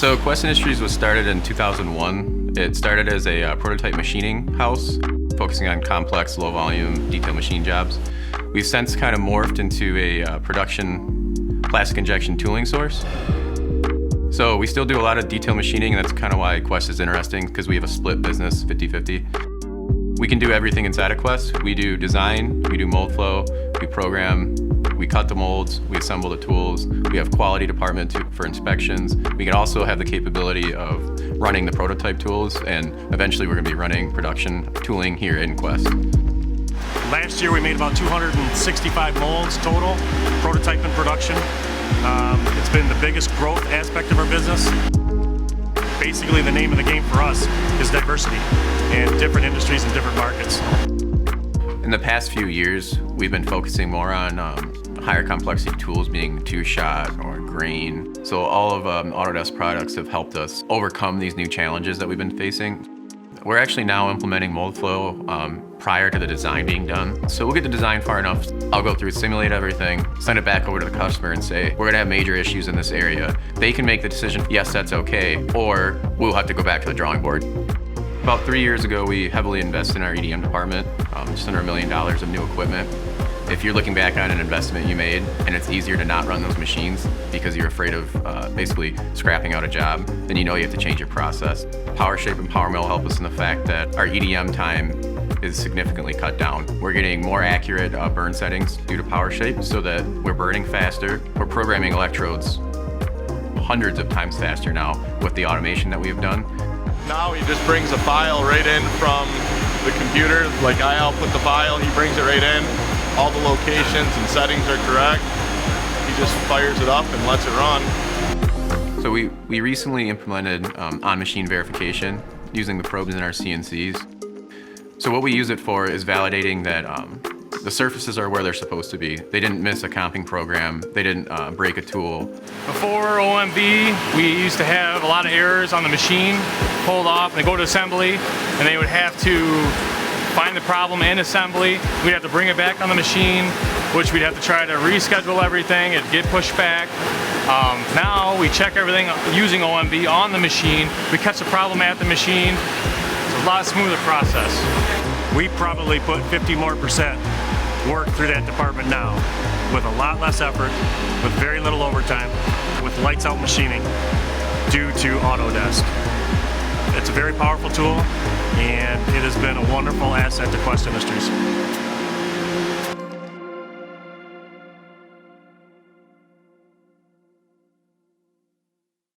So Quest Industries was started in 2001. It started as a prototype machining house, focusing on complex, low-volume, detail machine jobs. We've since kind of morphed into a production plastic injection tooling source. So we still do a lot of detail machining, and that's kind of why Quest is interesting, because we have a split business, 50-50. We can do everything inside of Quest. We do design, we do mold flow, we program, we cut the molds, we assemble the tools, we have quality department for inspections. We can also have the capability of running the prototype tools, and eventually we're going to be running production tooling here in Quest. Last year we made about 265 molds total, prototype and production. It's been the biggest growth aspect of our business. Basically the name of the game for us is diversity and different industries and different markets. In the past few years, we've been focusing more on higher complexity tools, being two-shot or grain. So all of Autodesk products have helped us overcome these new challenges that we've been facing. We're actually now implementing Moldflow prior to the design being done. So we'll get the design far enough, I'll go through, simulate everything, send it back over to the customer and say, we're gonna have major issues in this area. They can make the decision, yes, that's okay, or we'll have to go back to the drawing board. About 3 years ago, we heavily invested in our EDM department, just under $1 million of new equipment. If you're looking back on an investment you made and it's easier to not run those machines because you're afraid of basically scrapping out a job, then you know you have to change your process. PowerShape and PowerMill help us in the fact that our EDM time is significantly cut down. We're getting more accurate burn settings due to PowerShape so that we're burning faster. We're programming electrodes hundreds of times faster now with the automation that we've done. Now he just brings a file right in from the computer. Like I output the file, he brings it right in. All the locations and settings are correct. He just fires it up and lets it run. So we recently implemented on-machine verification using the probes in our CNCs. So what we use it for is validating that the surfaces are where they're supposed to be. They didn't miss a comping program. They didn't break a tool. Before OMV, we used to have a lot of errors on the machine, pulled off, and they go to assembly, and they would have to find the problem in assembly. We'd have to bring it back on the machine, which we'd have to try to reschedule everything. It'd get pushed back. Now we check everything using OMV on the machine. We catch the problem at the machine. It's a lot smoother process. We probably put 50% more work through that department now with a lot less effort, with very little overtime, with lights out machining due to Autodesk. It's a very powerful tool, and it has been a wonderful asset to Quest Industries.